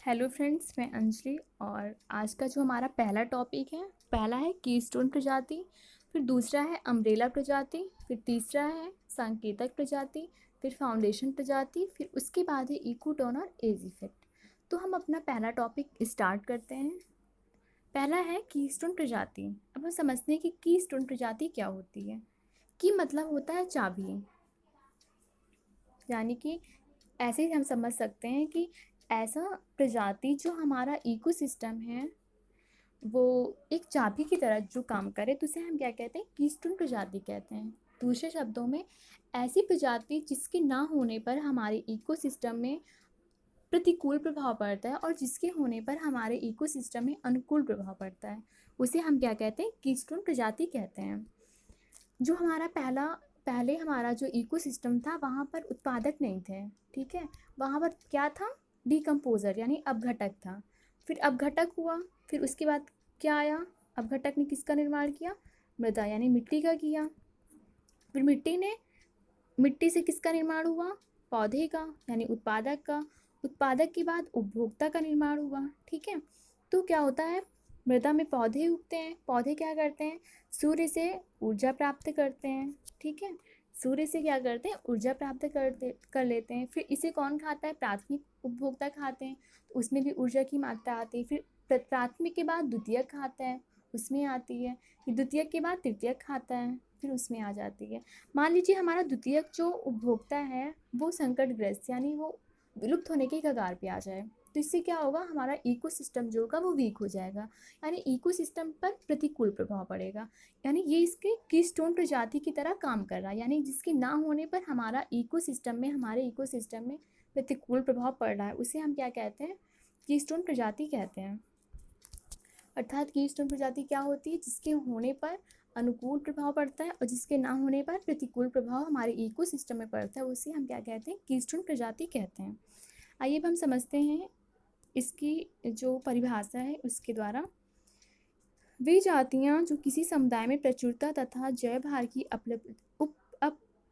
Hello friends, मैं अंजलि। और आज का जो हमारा पहला टॉपिक है, पहला है कीस्टोन प्रजाति, फिर दूसरा है अम्ब्रेला प्रजाति, फिर तीसरा है सांकेतक प्रजाति, फिर फाउंडेशन प्रजाति, फिर उसके बाद है इकोटोन और एज इफेक्ट। तो हम अपना पहला टॉपिक स्टार्ट करते हैं। पहला है कीस्टोन प्रजाति। अब हम समझते हैं कि कीस्टोन प्रजाति क्या होती है। की मतलब होता है चाबी, यानी कि ऐसे ही हम समझ सकते हैं कि ऐसा प्रजाति जो हमारा इकोसिस्टम है वो एक चाबी की तरह जो काम करे, तो उसे हम क्या कहते हैं, कीस्टोन प्रजाति कहते हैं। दूसरे शब्दों में, ऐसी प्रजाति जिसके ना होने पर हमारे इकोसिस्टम में प्रतिकूल प्रभाव पड़ता है और जिसके होने पर हमारे इकोसिस्टम में अनुकूल प्रभाव पड़ता है, उसे हम क्या कहते हैं, कीस्टोन प्रजाति कहते हैं। जो हमारा पहले हमारा जो इकोसिस्टम था वहाँ पर उत्पादक नहीं थे, ठीक है। वहाँ पर क्या था, डिकम्पोज़र यानी अपघटक था। फिर अपघटक हुआ, फिर उसके बाद क्या आया, अपघटक ने किसका निर्माण किया, मृदा यानी मिट्टी का किया। फिर मिट्टी से किसका निर्माण हुआ, पौधे का यानी उत्पादक का। उत्पादक के बाद उपभोक्ता का निर्माण हुआ, ठीक है। तो क्या होता है, मृदा में पौधे उगते हैं, पौधे क्या करते हैं, सूर्य से ऊर्जा प्राप्त करते हैं, ठीक है। सूर्य से क्या करते हैं, ऊर्जा प्राप्त कर लेते हैं। फिर इसे कौन खाता है, प्राथमिक उपभोक्ता खाते हैं, तो उसमें भी ऊर्जा की मात्रा आती है। फिर प्राथमिक के बाद द्वितीयक खाता है, उसमें आती है। फिर द्वितीयक के बाद तृतीयक खाता है, फिर उसमें आ जाती है। मान लीजिए हमारा द्वितीयक जो उपभोक्ता है वो संकटग्रस्त यानी वो विलुप्त होने के कगार पे आ जाए, तो इससे क्या होगा, हमारा इकोसिस्टम जो होगा वो वीक हो जाएगा, यानी इकोसिस्टम पर प्रतिकूल प्रभाव पड़ेगा। यानी ये इसके कीस्टोन प्रजाति की तरह काम कर रहा है, यानी जिसके ना होने पर हमारे इकोसिस्टम में प्रतिकूल प्रभाव पड़ रहा है, उसे हम क्या कहते हैं, कीस्टोन प्रजाति कहते हैं। अर्थात कीस्टोन प्रजाति क्या होती है, जिसके होने पर अनुकूल प्रभाव पड़ता है और जिसके ना होने पर प्रतिकूल प्रभाव हमारे इकोसिस्टम में पड़ता है, उसे हम क्या कहते हैं, कीस्टोन प्रजाति कहते हैं। आइए अब हम समझते हैं इसकी जो परिभाषा है उसके द्वारा। वे जातियाँ जो किसी समुदाय में प्रचुरता तथा जैव भार की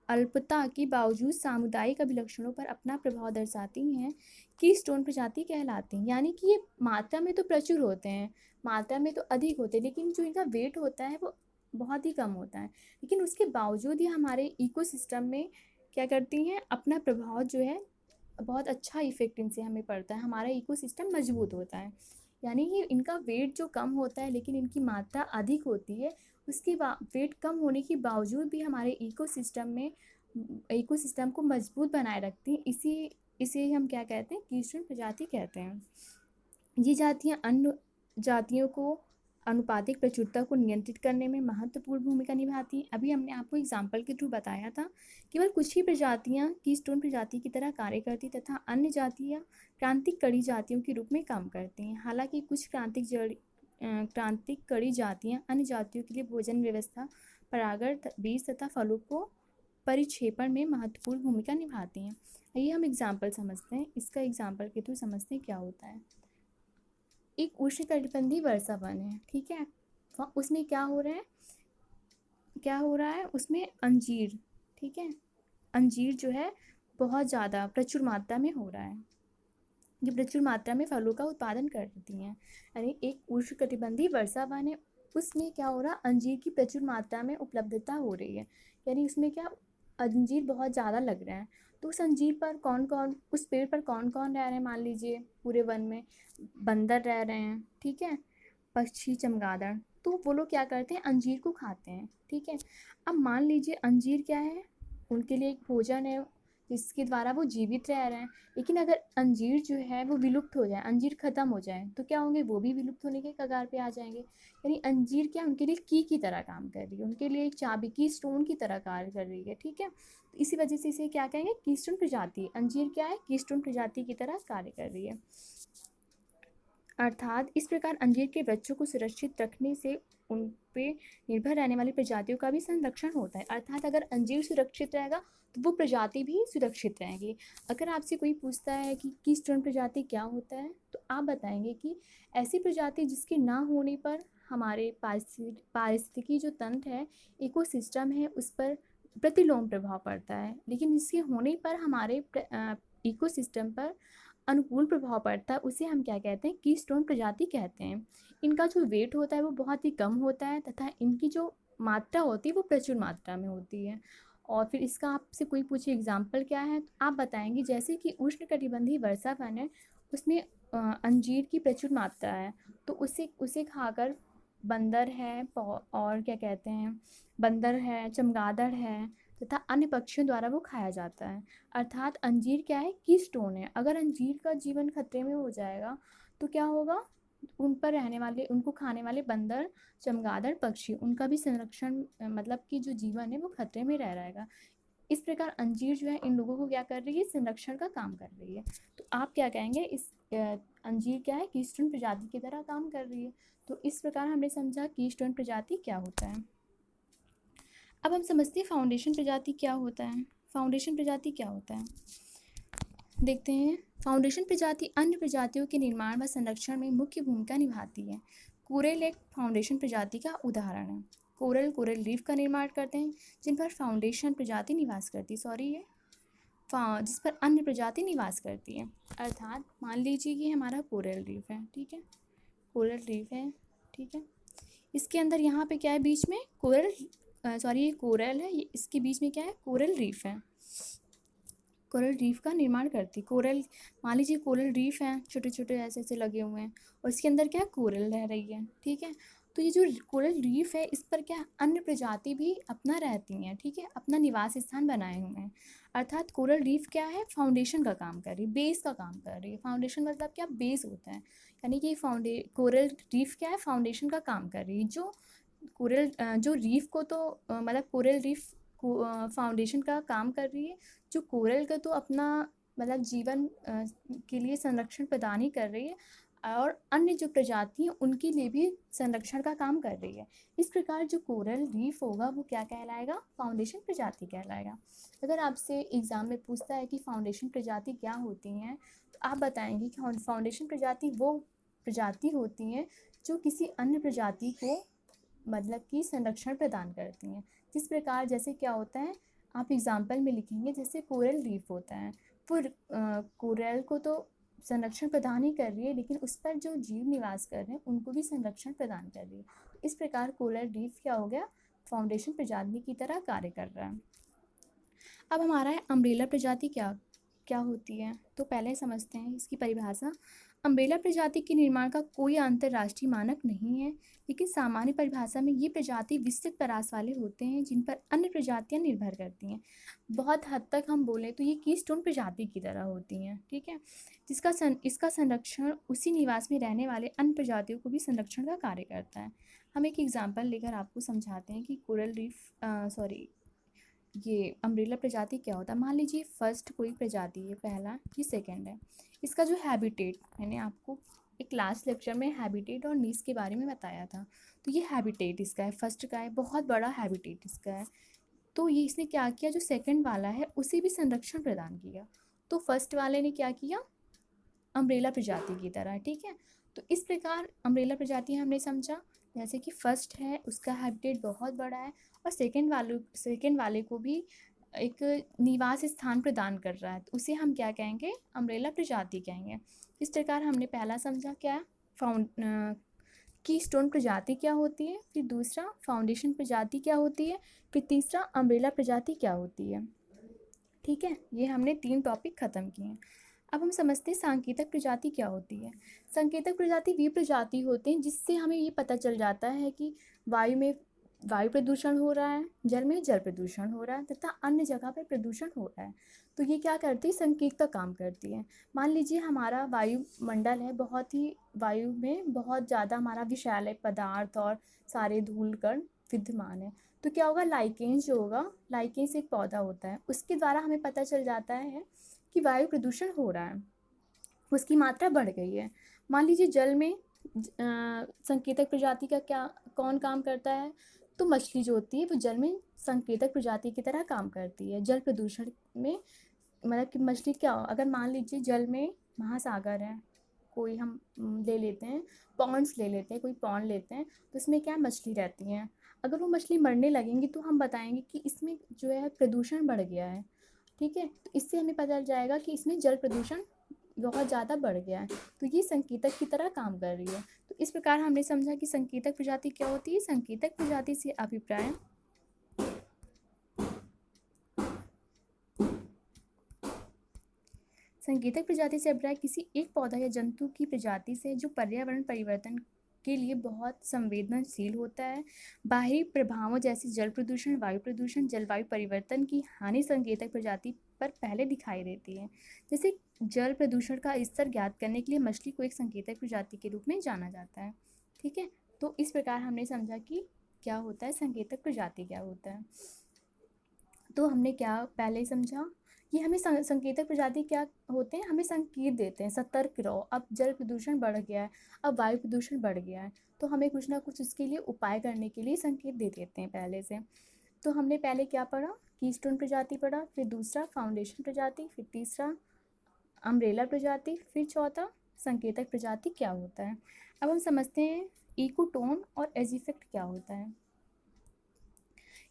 अल्पता के बावजूद सामुदायिक अभिलक्षणों पर अपना प्रभाव दर्शाती हैं, कीस्टोन प्रजाति कहलाती हैं। यानी कि ये मात्रा में तो प्रचुर होते हैं, मात्रा में तो अधिक होते हैं, लेकिन जो इनका वेट होता है वो बहुत ही कम होता है। लेकिन उसके बावजूद ये हमारे इकोसिस्टम में क्या करती हैं, अपना प्रभाव जो है बहुत अच्छा इफेक्ट इनसे हमें पड़ता है, हमारा इकोसिस्टम मजबूत होता है। यानी कि इनका वेट जो कम होता है लेकिन इनकी मात्रा अधिक होती है, उसके वेट कम होने के बावजूद भी हमारे इकोसिस्टम को मजबूत बनाए रखती हैं। इसे हम क्या कहते हैं, कीस्टोन प्रजाति कहते हैं। ये जातियाँ अन्य जातियों को अनुपातिक प्रचुरता को नियंत्रित करने में महत्वपूर्ण भूमिका निभाती हैं। अभी हमने आपको एग्जाम्पल के थ्रू बताया था, केवल कुछ ही प्रजातियाँ कीस्टोन प्रजाति की तरह कार्य करती तथा अन्य जातियाँ क्रांतिक कड़ी जातियों के रूप में काम करती हैं। हालांकि कुछ क्रांतिक कड़ी जातियाँ अन्य जातियों के लिए भोजन व्यवस्था, परागण, बीज तथा फलों को परिक्षेपण में महत्वपूर्ण भूमिका निभाती हैं। आइए हम एग्जाम्पल समझते हैं, इसका एग्जाम्पल के थ्रू समझते हैं क्या होता है। एक उष्णकटिबंधीय वर्षा वन है, ठीक है। उसमें क्या हो रहा है, उसमें अंजीर, ठीक है, अंजीर जो है बहुत ज़्यादा प्रचुर मात्रा में हो रहा है। ये प्रचुर मात्रा में फलों का उत्पादन करती हैं, यानी एक उष्णकटिबंधीय वर्षा वन है, उसमें क्या हो रहा है, अंजीर की प्रचुर मात्रा में उपलब्धता हो रही है, यानी उसमें क्या, अंजीर बहुत ज़्यादा लग रहे हैं। तो उस अंजीर पर कौन कौन, उस पेड़ पर कौन कौन रह रहे हैं, मान लीजिए पूरे वन में बंदर रह रहे हैं, ठीक है, पक्षी, चमगादड़। तो वो लोग क्या करते हैं, अंजीर को खाते हैं, ठीक है। अब मान लीजिए अंजीर क्या है, उनके लिए एक भोजन है जिसके द्वारा वो जीवित रह रहे हैं। लेकिन अगर अंजीर जो है वो विलुप्त हो जाए, अंजीर ख़त्म हो जाए, तो क्या होंगे, वो भी विलुप्त होने के कगार पे आ जाएंगे। यानी अंजीर क्या उनके लिए की तरह काम कर रही है, उनके लिए एक चाबी, की स्टोन की तरह कार्य कर रही है, ठीक है। तो इसी वजह से इसे क्या कहेंगे, कीस्टोन प्रजाति। अंजीर क्या है, कीस्टोन प्रजाति की तरह कार्य कर रही है। अर्थात इस प्रकार अंजीर के वृक्षों को सुरक्षित रखने से उन पे निर्भर रहने वाली प्रजातियों का भी संरक्षण होता है। अर्थात अगर अंजीर सुरक्षित रहेगा तो वो प्रजाति भी सुरक्षित रहेगी। अगर आपसे कोई पूछता है कि कीस्टोन प्रजाति क्या होता है, तो आप बताएंगे कि ऐसी प्रजाति जिसके ना होने पर हमारे पारिस्थितिकी जो तंत्र है, इकोसिस्टम है, उस पर प्रतिलोम प्रभाव पड़ता है, लेकिन इसके होने पर हमारे इकोसिस्टम पर अनुकूल प्रभाव पड़ता है उसे हम क्या कहते हैं, कीस्टोन प्रजाति कहते हैं। इनका जो वेट होता है वो बहुत ही कम होता है तथा इनकी जो मात्रा होती है वो प्रचुर मात्रा में होती है। और फिर इसका आपसे कोई पूछे एग्जाम्पल क्या है तो आप बताएंगे जैसे कि उष्णकटिबंधीय वर्षा वन है, उसमें अंजीर की प्रचुर मात्रा है, तो उसे उसे खाकर बंदर है और क्या कहते हैं, बंदर है, चमगादड़ है तथा अन्य पक्षियों द्वारा वो खाया जाता है। अर्थात अंजीर क्या है, कीस्टोन है। अगर अंजीर का जीवन खतरे में हो जाएगा तो क्या होगा, उन पर रहने वाले, उनको खाने वाले बंदर, चमगादड़, पक्षी, उनका भी संरक्षण मतलब कि जो जीवन है वो खतरे में रह जाएगा। इस प्रकार अंजीर जो है इन लोगों को क्या कर रही है, संरक्षण का काम कर रही है। तो आप क्या कहेंगे, इस अंजीर क्या है, कीस्टोन प्रजाति की तरह काम कर रही है। तो इस प्रकार हमने समझा कीस्टोन प्रजाति क्या होता है। अब हम समझते हैं फाउंडेशन प्रजाति क्या होता है। फाउंडेशन प्रजाति क्या होता है देखते हैं। फाउंडेशन प्रजाति अन्य प्रजातियों के निर्माण व संरक्षण में मुख्य भूमिका निभाती है। कोरल एक फाउंडेशन प्रजाति का उदाहरण है। कोरल कोरल रीफ का निर्माण करते हैं जिन पर फाउंडेशन प्रजाति निवास करती है, जिस पर अन्य प्रजाति निवास करती है। अर्थात मान लीजिए कि हमारा कोरल रीफ है, ठीक है, कोरल रीफ है, ठीक है, इसके अंदर यहाँ पे क्या है, बीच में ये कोरल है, ये इसके बीच में क्या है, कोरल रीफ है। कोरल रीफ का निर्माण करती कोरल, मान लीजिए कोरल रीफ है, छोटे छोटे ऐसे ऐसे लगे हुए हैं और इसके अंदर क्या है, कोरल रह रही है, ठीक है। तो ये जो कोरल रीफ है इस पर क्या अन्य प्रजाति भी अपना रहती हैं, ठीक है, अपना निवास स्थान बनाए हुए हैं। अर्थात कोरल रीफ क्या है, फाउंडेशन का काम कर रही है, बेस का काम कर रही है। फाउंडेशन मतलब क्या, बेस होता है, यानी कि कोरल रीफ क्या है, फाउंडेशन का काम कर रही है। जो रीफ को तो मतलब कोरल रीफ फाउंडेशन का काम कर रही है, जो कोरल का तो अपना मतलब जीवन के लिए संरक्षण प्रदान ही कर रही है और अन्य जो प्रजाति हैं उनके लिए भी संरक्षण का काम कर रही है। इस प्रकार जो कोरल रीफ होगा वो क्या कहलाएगा, फाउंडेशन प्रजाति कहलाएगा। अगर आपसे एग्ज़ाम में पूछता है कि फाउंडेशन प्रजाति क्या होती हैं तो आप बताएंगे कि फाउंडेशन प्रजाति वो प्रजाति होती हैं जो किसी अन्य प्रजाति को मतलब कि संरक्षण प्रदान करती हैं। जिस प्रकार जैसे क्या होता है, आप एग्जाम्पल में लिखेंगे, जैसे कोरल रीफ होता है, वो कोरल को तो संरक्षण प्रदान ही कर रही है लेकिन उस पर जो जीव निवास कर रहे हैं उनको भी संरक्षण प्रदान कर रही है। इस प्रकार कोरल रीफ क्या हो गया, फाउंडेशन प्रजाति की तरह कार्य कर रहा है। अब हमारा है अम्ब्रेला प्रजाति क्या क्या होती है, तो पहले समझते हैं इसकी परिभाषा। अम्ब्रेला प्रजाति के निर्माण का कोई अंतर्राष्ट्रीय मानक नहीं है, लेकिन सामान्य परिभाषा में ये प्रजाति विस्तृत परास वाले होते हैं जिन पर अन्य प्रजातियां निर्भर करती हैं। बहुत हद तक हम बोलें तो ये कीस्टोन प्रजाति की तरह होती हैं, ठीक है, इसका संरक्षण उसी निवास में रहने वाले अन्य प्रजातियों को भी संरक्षण का कार्य करता है। हम एक एग्जाम्पल लेकर आपको समझाते हैं कि कोरल रीफ ये अम्ब्रेला प्रजाति क्या होता है। मान लीजिए फर्स्ट कोई प्रजाति है, पहला, ये सेकंड है। इसका जो हैबिटेट, मैंने आपको एक लास्ट लेक्चर में हैबिटेट और नीड्स के बारे में बताया था, तो ये हैबिटेट इसका है, फर्स्ट का है, बहुत बड़ा हैबिटेट इसका है। तो ये इसने क्या किया, जो सेकंड वाला है उसे भी संरक्षण प्रदान किया। तो फर्स्ट वाले ने क्या किया, अम्ब्रेला प्रजाति की तरह, ठीक है। तो इस प्रकार अम्ब्रेला प्रजाति हमने समझा, जैसे कि फर्स्ट है उसका हैबिटेट बहुत बड़ा है और सेकंड वाले को भी एक निवास स्थान प्रदान कर रहा है, तो उसे हम क्या कहेंगे, अम्ब्रेला प्रजाति कहेंगे। इस प्रकार हमने पहला समझा क्या, कीस्टोन प्रजाति क्या होती है, फिर दूसरा फाउंडेशन प्रजाति क्या होती है, फिर तीसरा अम्ब्रेला प्रजाति क्या होती है, ठीक है। ये हमने 3 टॉपिक खत्म किए हैं। अब हम समझते हैं सांकेतिक प्रजाति क्या होती है। सांकेतिक प्रजाति वे प्रजाति होते हैं जिससे हमें ये पता चल जाता है कि वायु में वायु प्रदूषण हो रहा है, जल में जल प्रदूषण हो रहा है तथा अन्य जगह पर प्रदूषण हो रहा है। तो ये क्या करती है, संकेत का काम करती है। मान लीजिए हमारा वायुमंडल है, वायु में बहुत ज़्यादा हमारा विषैले पदार्थ और सारे धूल कण विद्यमान है, तो क्या होगा, लाइकेन्स जो होगा, लाइकेन्स एक पौधा होता है, उसके द्वारा हमें पता चल जाता है कि वायु प्रदूषण हो रहा है, उसकी मात्रा बढ़ गई है। मान लीजिए जल में संकेतक प्रजाति का क्या कौन काम करता है, तो मछली जो होती है वो जल में संकेतक प्रजाति की तरह काम करती है। जल प्रदूषण में मतलब कि मछली क्या, अगर मान लीजिए जल में महासागर है, कोई हम ले लेते हैं, पॉन्ड्स ले लेते हैं, कोई पॉन्ड लेते हैं, तो इसमें क्या मछली रहती हैं। अगर वो मछली मरने लगेंगी तो हम बताएंगे कि इसमें जो है प्रदूषण बढ़ गया है, ठीक है। तो इससे हमें पता चल जाएगा कि इसमें जल प्रदूषण बहुत ज़्यादा बढ़ गया है, तो ये संकेतक की तरह काम कर रही है। तो इस प्रकार हमने समझा कि संकेतक प्रजाति क्या होती है। संकेतक प्रजाति से अभिप्राय संकेतक प्रजाति से अभिप्राय किसी एक पौधा या जंतु की प्रजाति से जो पर्यावरण परिवर्तन के लिए बहुत संवेदनशील होता है। बाहरी प्रभावों जैसे जल प्रदूषण, वायु प्रदूषण, जलवायु परिवर्तन की हानि संकेतक प्रजाति पर पहले दिखाई देती है। जैसे जल प्रदूषण का स्तर ज्ञात करने के लिए मछली को एक संकेतक प्रजाति के रूप में जाना जाता है। ठीक है, तो इस प्रकार हमने समझा कि क्या होता है संकेतक प्रजाति क्या होता है। तो हमने क्या पहले समझा कि हमें संकेतक प्रजाति क्या होते हैं, हमें संकेत देते हैं, सतर्क रहो, अब जल प्रदूषण बढ़ गया है, अब वायु प्रदूषण बढ़ गया है, तो हमें कुछ ना कुछ उसके लिए उपाय करने के लिए संकेत दे देते हैं पहले से। तो हमने पहले क्या पढ़ा, कीस्टोन प्रजाति पढ़ा, फिर दूसरा फाउंडेशन प्रजाति, फिर तीसरा अम्ब्रेला प्रजाति, फिर चौथा संकेतक प्रजाति क्या होता है। अब हम समझते हैं इकोटोन और एज इफेक्ट क्या होता है।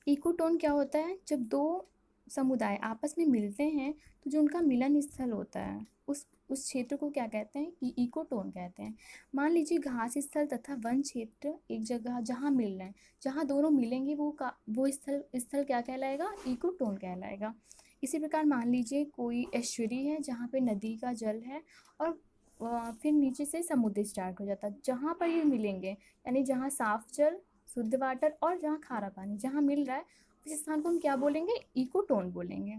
इकोटोन क्या होता है, जब दो समुदाय आपस में मिलते हैं तो जो उनका मिलन स्थल होता है उस क्षेत्र को क्या कहते हैं कि इकोटोन कहते हैं। मान लीजिए घास स्थल तथा वन क्षेत्र एक जगह जहाँ मिल रहे हैं, जहाँ दोनों मिलेंगे वो स्थल क्या कहलाएगा, इकोटोन कहलाएगा। इसी प्रकार मान लीजिए कोई एस्चुरी है जहाँ पे नदी का जल है और फिर नीचे से समुद्र स्टार्ट हो जाता है, जहाँ पर ये मिलेंगे यानी जहाँ साफ जल, शुद्ध वाटर और जहाँ खारा पानी जहाँ मिल रहा है उस स्थान को हम क्या बोलेंगे, इकोटोन बोलेंगे।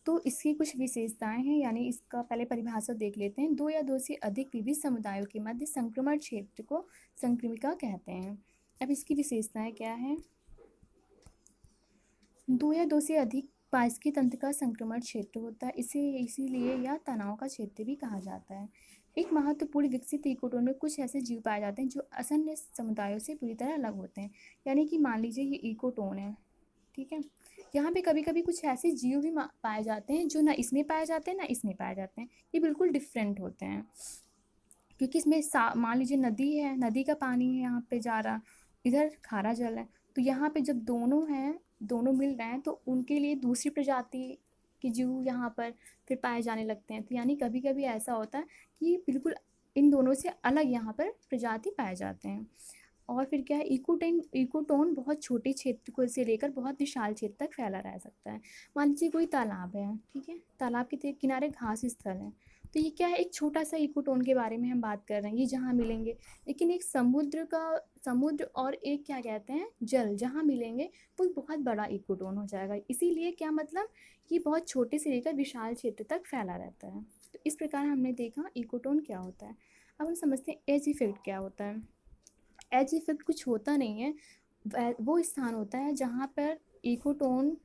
तो इसकी कुछ विशेषताएं हैं, यानी इसका पहले परिभाषा देख लेते हैं। दो या दो से अधिक विविध समुदायों के मध्य संक्रमण क्षेत्र को संक्रमिका कहते हैं। अब इसकी विशेषताएं क्या है, दो या दो से अधिक पारस्की तंत्र का संक्रमण क्षेत्र होता है, इसे इसीलिए यह तनाव का क्षेत्र भी कहा जाता है। एक महत्वपूर्ण विकसित इकोटोन में कुछ ऐसे जीव पाए जाते हैं जो असंख्य समुदायों से पूरी तरह अलग होते हैं। यानी कि मान लीजिए ये इकोटोन है, ठीक है, यहाँ पे कभी कभी कुछ ऐसे जीव भी पाए जाते हैं जो ना इसमें पाए जाते हैं ना इसमें पाए जाते हैं, ये बिल्कुल डिफरेंट होते हैं। क्योंकि इसमें मान लीजिए नदी है, नदी का पानी है यहाँ पे जा रहा, इधर खारा जल है, तो यहाँ पे जब दोनों हैं, दोनों मिल रहे हैं तो उनके लिए दूसरी प्रजाति के जीव यहाँ पर फिर पाए जाने लगते हैं। तो यानी कभी कभी ऐसा होता है कि बिल्कुल इन दोनों से अलग यहाँ पर प्रजाति पाए जाते हैं। और फिर क्या है, इकोटोन बहुत छोटे क्षेत्र को से लेकर बहुत विशाल क्षेत्र तक फैला रह सकता है। मान लीजिए कोई तालाब है, ठीक है, तालाब के किनारे घास स्थल है, तो ये क्या है, एक छोटा सा इकोटोन के बारे में हम बात कर रहे हैं, ये जहाँ मिलेंगे। लेकिन एक समुद्र और एक क्या कहते हैं जल जहाँ मिलेंगे वो बहुत बड़ा इकोटोन हो जाएगा। इसीलिए क्या मतलब, ये बहुत छोटे से लेकर विशाल क्षेत्र तक फैला रहता है। तो इस प्रकार हमने देखा इकोटोन क्या होता है। अब हम समझते हैं एज इफेक्ट क्या होता है। एज इफेक्ट कुछ होता नहीं है, वो स्थान होता है जहाँ पर इकोटोन,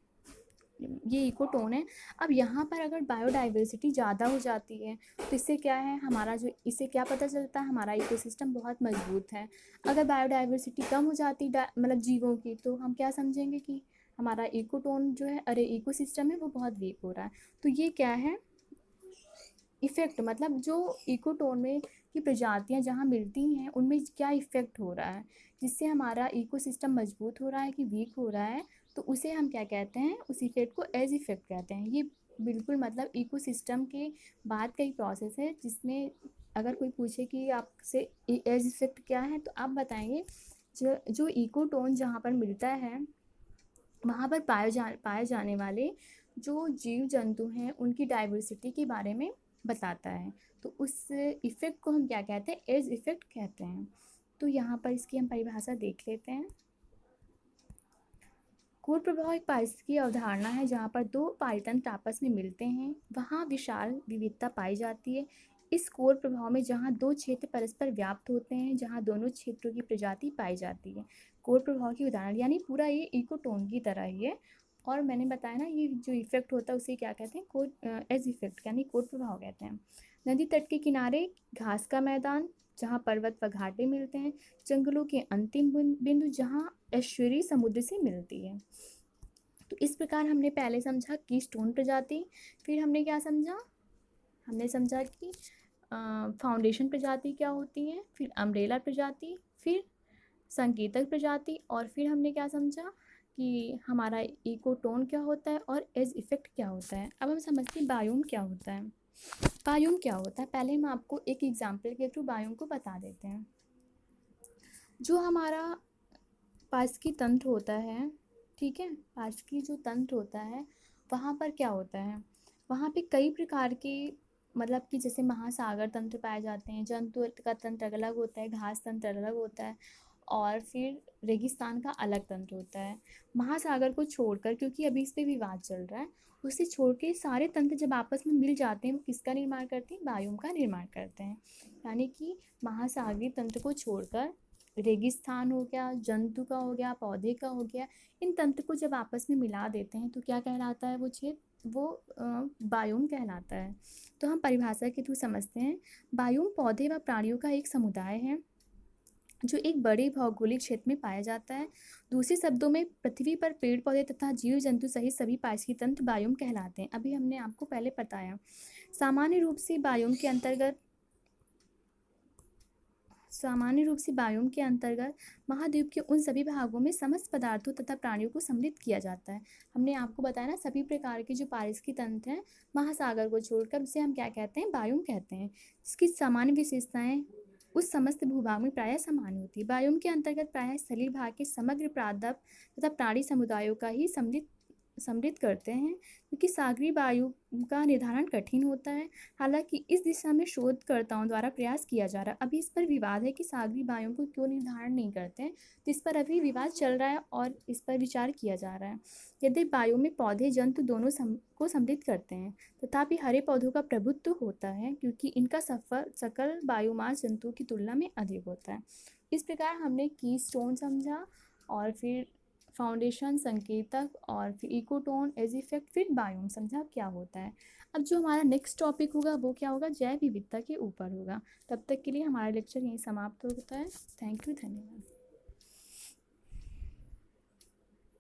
ये इकोटोन है। अब यहाँ पर अगर बायोडाइवर्सिटी ज़्यादा हो जाती है तो इससे क्या है, हमारा जो इससे क्या पता चलता है, हमारा इकोसिस्टम बहुत मजबूत है। अगर बायोडाइवर्सिटी कम हो जाती मतलब जीवों की, तो हम क्या समझेंगे कि हमारा इकोटोन जो है, अरे इकोसिस्टम है वो बहुत वीक हो रहा है। तो ये क्या है, इफ़ेक्ट, मतलब जो इकोटोन में की प्रजातियां जहाँ मिलती हैं उनमें क्या इफ़ेक्ट हो रहा है जिससे हमारा इकोसिस्टम मजबूत हो रहा है कि वीक हो रहा है, तो उसे हम क्या कहते हैं, उस इफ़ेक्ट को एज इफ़ेक्ट कहते हैं। ये बिल्कुल मतलब इकोसिस्टम के बाद का ही प्रोसेस है, जिसमें अगर कोई पूछे कि आपसे एज इफ़ेक्ट क्या है तो आप बताएंगे जो इकोटोन जहाँ पर मिलता है वहाँ पर पाए जाने वाले जो जीव जंतु हैं उनकी डाइवर्सिटी के बारे में बताता है। तो उस इफ़ेक्ट को हम क्या कहते हैं, एज इफ़ेक्ट कहते हैं। तो यहाँ पर इसकी हम परिभाषा देख लेते हैं। कोर प्रभाव एक पारिस्थितिकी अवधारणा है जहाँ पर दो पारितंत्र आपस में मिलते हैं, वहाँ विशाल विविधता पाई जाती है। इस कोर प्रभाव में जहाँ दो क्षेत्र परस्पर व्याप्त होते हैं, जहाँ दोनों क्षेत्रों की प्रजाति पाई जाती है। कोर प्रभाव की उदाहरण, यानी पूरा ये इकोटोन की तरह ही है। और मैंने बताया ना, ये जो इफेक्ट होता है उसे क्या कहते हैं, कोर एज इफेक्ट यानी कोर प्रभाव कहते हैं। नदी तट के किनारे घास का मैदान जहाँ पर्वत व घाटे मिलते हैं, जंगलों के अंतिम बिंदु जहाँ एस्चुरी समुद्र से मिलती है। तो इस प्रकार हमने पहले समझा कीस्टोन प्रजाति, फिर हमने क्या समझा, हमने समझा कि फाउंडेशन प्रजाति क्या होती है, फिर अम्ब्रेला प्रजाति, फिर संकेतक प्रजाति, और फिर हमने क्या समझा कि हमारा इकोटोन क्या होता है और एज इफेक्ट क्या होता है। अब हम समझते हैं बायोम क्या होता है। बायोम क्या होता है, पहले हम आपको एक एग्जाम्पल के थ्रू बायोम को बता देते हैं। जो हमारा पारिस्थितिकी तंत्र होता है, ठीक है, पारिस्थितिकी जो तंत्र होता है वहाँ पर क्या होता है, वहाँ पे कई प्रकार के, मतलब कि जैसे महासागर तंत्र पाए जाते हैं, जंतु का तंत्र अलग होता है, घास तंत्र अलग होता है, और फिर रेगिस्तान का अलग तंत्र होता है। महासागर को छोड़कर, क्योंकि अभी इस पे विवाद चल रहा है, उसे छोड़ के सारे तंत्र जब आपस में मिल जाते हैं वो किसका निर्माण करते हैं, बायोम का निर्माण करते हैं। यानी कि महासागरीय तंत्र को छोड़कर रेगिस्तान हो गया, जंतु का हो गया, पौधे का हो गया, इन तंत्र को जब आपस में मिला देते हैं तो क्या कहलाता है वो क्षेत्र, वो बायोम कहलाता है। तो हम परिभाषा के थ्रू समझते हैं। बायोम पौधे व प्राणियों का एक समुदाय है जो एक बड़े भौगोलिक क्षेत्र में पाया जाता है। दूसरे शब्दों में पृथ्वी पर पेड़ पौधे तथा जीव जंतु सहित सभी पारिस्थितिक तंत्र बायोम कहलाते हैं। अभी हमने आपको पहले बताया। सामान्य रूप से बायोम के अंतर्गत महाद्वीप के उन सभी भागों में समस्त पदार्थों तथा प्राणियों को सम्मिलित किया जाता है। हमने आपको बताया ना, सभी प्रकार के जो पारिस्थितिक तंत्र हैं महासागर को छोड़कर उसे हम क्या कहते हैं, बायोम कहते हैं। इसकी सामान्य विशेषताएं उस समस्त भूभाग में प्रायः समान होती है। बायोम के अंतर्गत प्रायः स्थलीय भाग के समग्र पादप तथा प्राणी समुदायों का ही सम्मिलित करते हैं, क्योंकि सागरीय वायु का निर्धारण कठिन होता है। हालांकि इस दिशा में शोधकर्ताओं द्वारा प्रयास किया जा रहा है। अभी इस पर विवाद है कि सागरीय वायु को क्यों निर्धारण नहीं करते हैं, तो इस पर अभी विवाद चल रहा है और इस पर विचार किया जा रहा है। यदि वायु में पौधे जंतु दोनों को सम्मिलित करते हैं, तथापि हरे पौधों का प्रभुत्व होता है क्योंकि इनका सफर सकल बायोमास जंतुओं की तुलना में अधिक होता है। इस प्रकार हमने की स्टोन समझा, और फिर फाउंडेशन, संकेतक, और फिर इकोटोन, एज इफेक्ट, फिर बायोम समझा क्या होता है। अब जो हमारा नेक्स्ट टॉपिक होगा वो क्या होगा, जैव विविधता के ऊपर होगा। तब तक के लिए हमारा लेक्चर यहीं समाप्त होता है। थैंक यू, धन्यवाद।